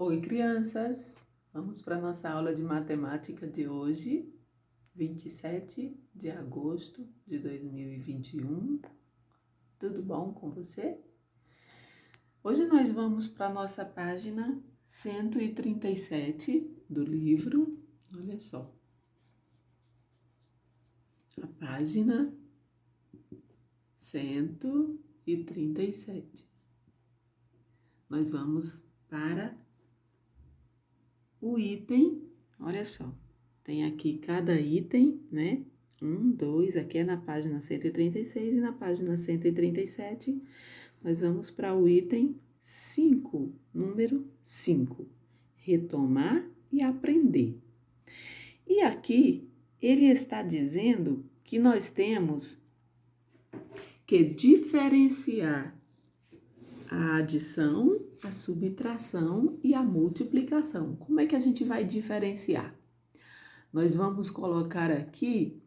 Oi, crianças! Vamos para a nossa aula de matemática de hoje, 27 de agosto de 2021. Tudo bom com você? Hoje nós vamos para a nossa página 137 do livro. Olha só. A página 137. Nós vamos para o item, olha só, tem aqui cada item, né? 1, 2, aqui é na página 136 e na página 137, nós vamos para o item 5, número 5, retomar e aprender. E aqui, ele está dizendo que nós temos que diferenciar a adição, a subtração e a multiplicação. Como é que a gente vai diferenciar? Nós vamos colocar aqui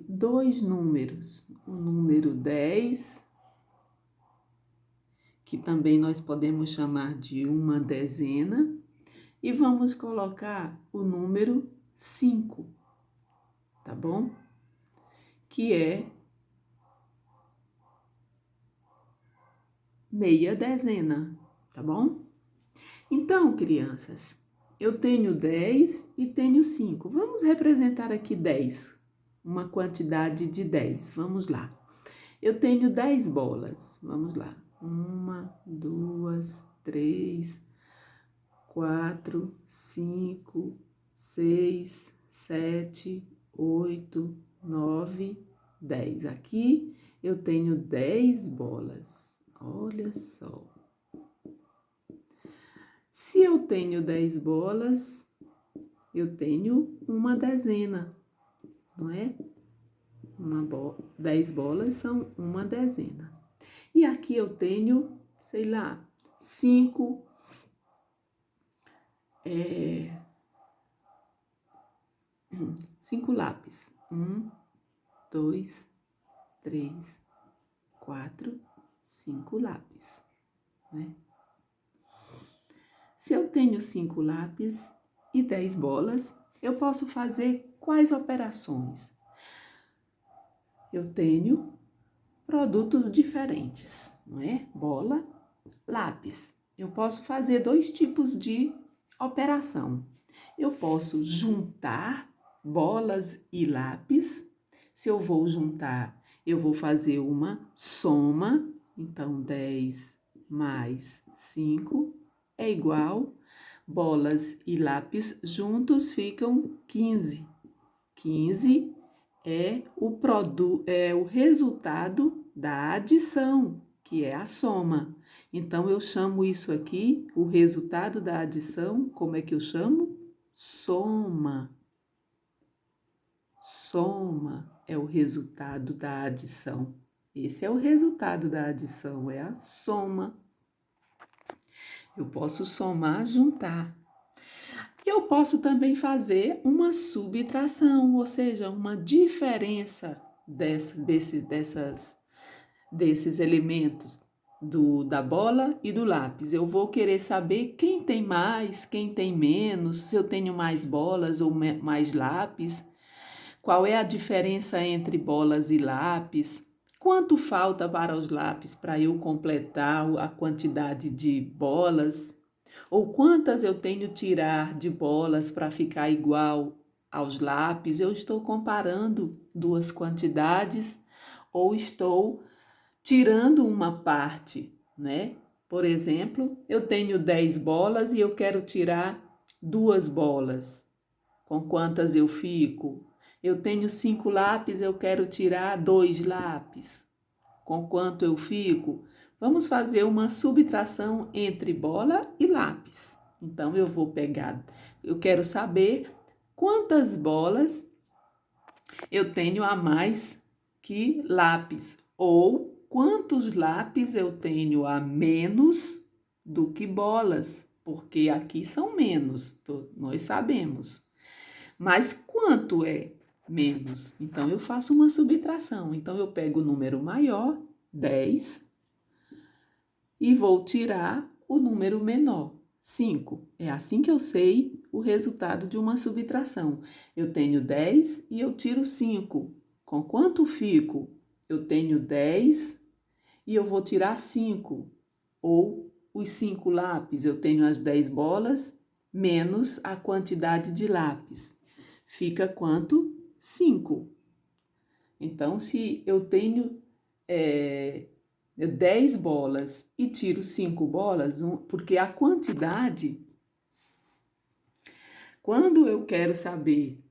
dois números. O número 10, que também nós podemos chamar de uma dezena, e vamos colocar o número 5, tá bom? Que é meia dezena, tá bom? Então, crianças, eu tenho 10 e tenho 5. Vamos representar aqui 10, uma quantidade de 10. Vamos lá. Eu tenho 10 bolas. Vamos lá. 1, 2, 3, 4, 5, 6, 7, 8, 9, 10. Aqui eu tenho 10 bolas. Olha só. Se eu tenho 10 bolas, eu tenho uma dezena, não é? 10 bolas são uma dezena. E aqui eu tenho, sei lá, 5 lápis. 1, 2, 3, 4, 5 lápis, né? Se eu tenho 5 lápis e 10 bolas, eu posso fazer quais operações? Eu tenho produtos diferentes, não é? Bola, lápis. Eu posso fazer dois tipos de operação. Eu posso juntar bolas e lápis. Se eu vou juntar, eu vou fazer uma soma. Então, 10 mais 5 é igual. Bolas e lápis juntos ficam 15. 15 é o resultado da adição, que é a soma. Então, eu chamo isso aqui, o resultado da adição, como é que eu chamo? Soma. Soma é o resultado da adição. Esse é o resultado da adição, é a soma. Eu posso somar, juntar. Eu posso também fazer uma subtração, ou seja, uma diferença desses elementos da bola e do lápis. Eu vou querer saber quem tem mais, quem tem menos, se eu tenho mais bolas ou mais lápis, qual é a diferença entre bolas e lápis, quanto falta para os lápis para eu completar a quantidade de bolas, ou quantas eu tenho que tirar de bolas para ficar igual aos lápis. Eu estou comparando duas quantidades ou estou tirando uma parte, né? Por exemplo, eu tenho 10 bolas e eu quero tirar 2 bolas. Com quantas eu fico? Eu tenho 5 lápis, eu quero tirar 2 lápis. Com quanto eu fico? Vamos fazer uma subtração entre bola e lápis. Então, eu quero saber quantas bolas eu tenho a mais que lápis, ou quantos lápis eu tenho a menos do que bolas, porque aqui são menos, nós sabemos. Mas quanto é menos? Então, eu faço uma subtração. Então, eu pego o número maior, 10, e vou tirar o número menor, 5. É assim que eu sei o resultado de uma subtração. Eu tenho 10 e eu tiro 5. Com quanto fico? Eu tenho 10 e eu vou tirar 5. Ou os 5 lápis, eu tenho as 10 bolas menos a quantidade de lápis. Fica quanto? 5. Então, se eu tenho 10 bolas e tiro 5 bolas, porque a quantidade, quando eu quero saber,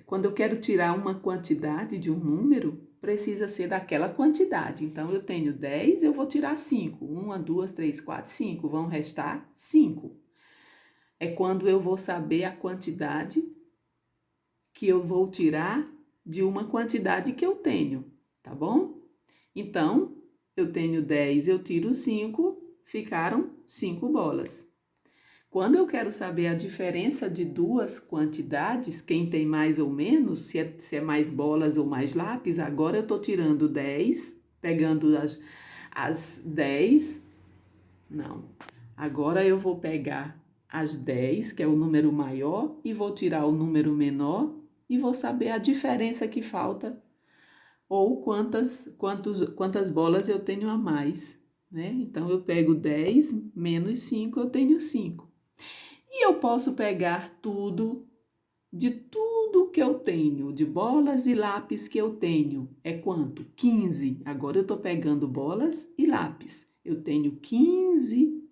quando eu quero tirar uma quantidade de um número, precisa ser daquela quantidade. Então, eu tenho 10, eu vou tirar 5. 1, 2, 3, 4, 5. Vão restar 5. É quando eu vou saber a quantidade que eu vou tirar de uma quantidade que eu tenho, tá bom? Então, eu tenho 10, eu tiro 5, ficaram 5 bolas. Quando eu quero saber a diferença de duas quantidades, quem tem mais ou menos, se é mais bolas ou mais lápis, agora eu estou tirando 10, pegando as 10, não. Agora eu vou pegar as 10, que é o número maior, e vou tirar o número menor e vou saber a diferença que falta ou quantas bolas eu tenho a mais, né? Então, eu pego 10 menos 5, eu tenho 5. E eu posso pegar de tudo que eu tenho, de bolas e lápis que eu tenho. É quanto? 15. Agora eu estou pegando bolas e lápis. Eu tenho 15,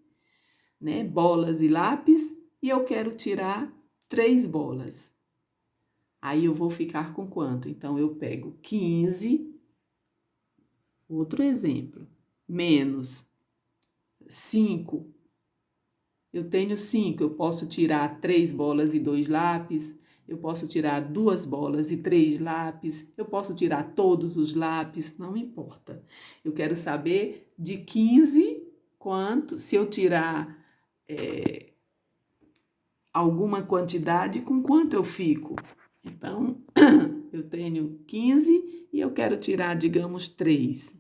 né, bolas e lápis e eu quero tirar 3 bolas. Aí eu vou ficar com quanto? Então, eu pego 15, outro exemplo, menos 5. Eu tenho 5, eu posso tirar 3 bolas e 2 lápis, eu posso tirar 2 bolas e 3 lápis, eu posso tirar todos os lápis, não importa. Eu quero saber de 15 quanto, se eu tirar alguma quantidade, com quanto eu fico. Então, eu tenho 15 e eu quero tirar, digamos, 3.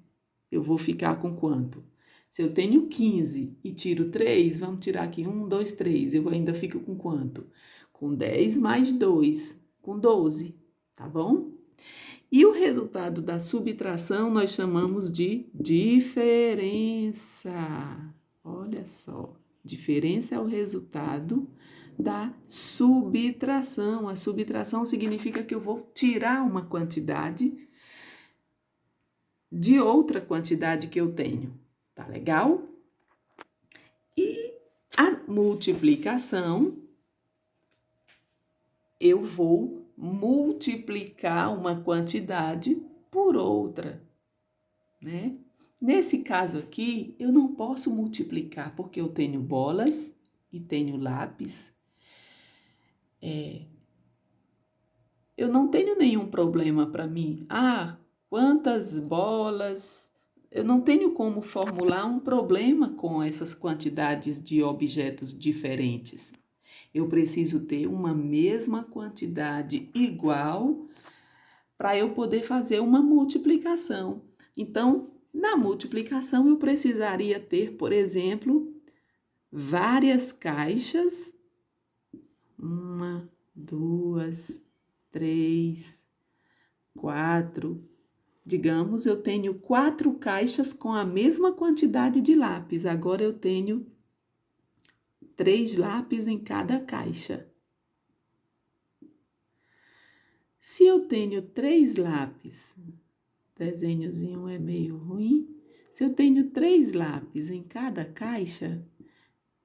Eu vou ficar com quanto? Se eu tenho 15 e tiro 3, vamos tirar aqui 1, 2, 3. Eu ainda fico com quanto? Com 10 mais 2, com 12, tá bom? E o resultado da subtração nós chamamos de diferença. Olha só, diferença é o resultado da subtração. A subtração significa que eu vou tirar uma quantidade de outra quantidade que eu tenho. Tá legal? E a multiplicação, eu vou multiplicar uma quantidade por outra, né? Nesse caso aqui, eu não posso multiplicar porque eu tenho bolas e tenho lápis. Eu não tenho nenhum problema para mim. Quantas bolas? Eu não tenho como formular um problema com essas quantidades de objetos diferentes. Eu preciso ter uma mesma quantidade igual para eu poder fazer uma multiplicação. Então, na multiplicação, eu precisaria ter, por exemplo, várias caixas. 1, 2, 3, 4. Digamos, eu tenho 4 caixas com a mesma quantidade de lápis. Agora eu tenho 3 lápis em cada caixa. Se eu tenho 3 lápis, desenhozinho é meio ruim. Se eu tenho 3 lápis em cada caixa,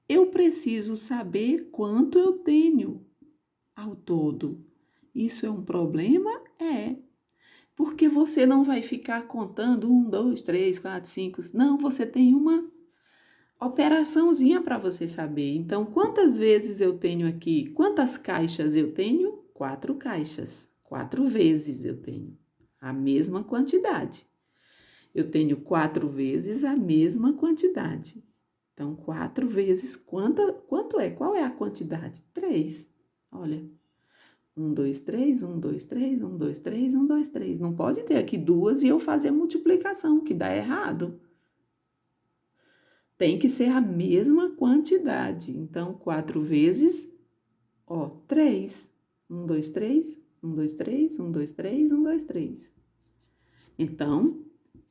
eu preciso saber quanto eu tenho ao todo. Isso é um problema? É. Porque você não vai ficar contando 1, 2, 3, 4, 5. Não, você tem uma operaçãozinha para você saber. Então, quantas vezes eu tenho aqui? Quantas caixas eu tenho? 4 caixas. 4 vezes eu tenho a mesma quantidade. Eu tenho 4 vezes a mesma quantidade. Então, 4 vezes quanto é? Qual é a quantidade? 3. Olha. 1, 2, 3, 1, 2, 3, 1, 2, 3, 1, 2, 3. Não pode ter aqui 2 e eu fazer multiplicação, que dá errado. Tem que ser a mesma quantidade. Então, 4 vezes, 3. 1, 2, 3, 1, 2, 3, 1, 2, 3, 1, 2, 3. Então,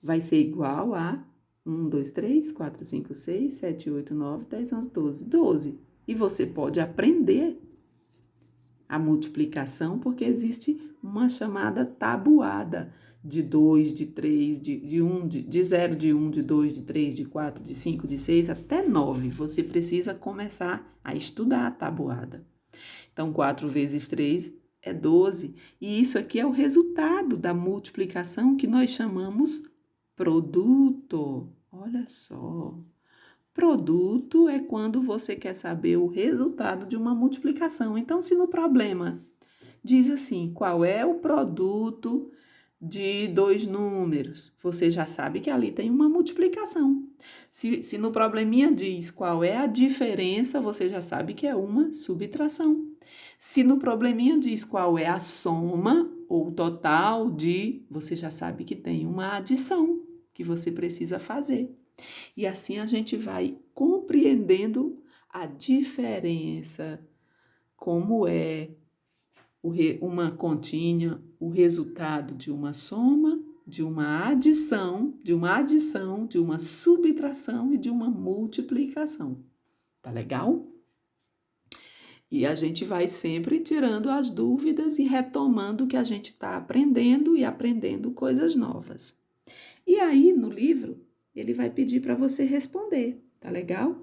vai ser igual a 1, 2, 3, 4, 5, 6, 7, 8, 9, 10, 11, 12. 12. E você pode aprender a multiplicação, porque existe uma chamada tabuada de 2, de 3, de 1, de 0, de 1, de 2, de 3, de 4, de 5, de 6, até 9. Você precisa começar a estudar a tabuada. Então, 4 vezes 3 é 12. E isso aqui é o resultado da multiplicação que nós chamamos produto. Olha só. Produto é quando você quer saber o resultado de uma multiplicação. Então, se no problema diz assim, qual é o produto de 2 números, você já sabe que ali tem uma multiplicação. Se no probleminha diz qual é a diferença, você já sabe que é uma subtração. Se no probleminha diz qual é a soma ou total de, você já sabe que tem uma adição que você precisa fazer. E assim a gente vai compreendendo a diferença, como é uma continha, o resultado de uma soma, de uma adição, de uma subtração e de uma multiplicação. Tá legal? E a gente vai sempre tirando as dúvidas e retomando o que a gente está aprendendo e aprendendo coisas novas. E aí, no livro, ele vai pedir para você responder, tá legal?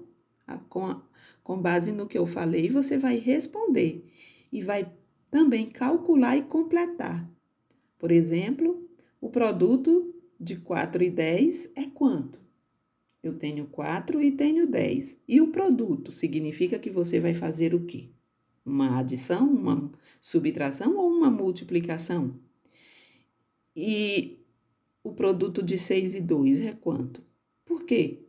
Com base no que eu falei, você vai responder e vai também calcular e completar. Por exemplo, o produto de 4 e 10 é quanto? Eu tenho 4 e tenho 10. E o produto significa que você vai fazer o quê? Uma adição, uma subtração ou uma multiplicação? E o produto de 6 e 2 é quanto? Por quê?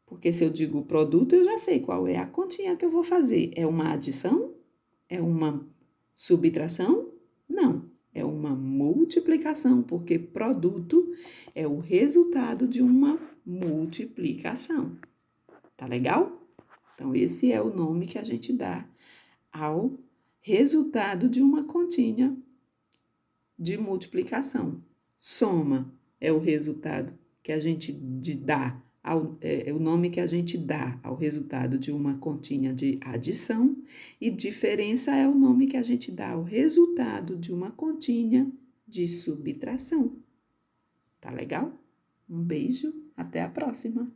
Porque se eu digo produto, eu já sei qual é a continha que eu vou fazer. É uma adição? É uma subtração? Não, é uma multiplicação, porque produto é o resultado de uma multiplicação. Tá legal? Então, esse é o nome que a gente dá ao resultado de uma continha de multiplicação. Soma é o resultado que a gente dá, é o nome que a gente dá ao resultado de uma continha de adição, e diferença é o nome que a gente dá ao resultado de uma continha de subtração. Tá legal? Um beijo, até a próxima!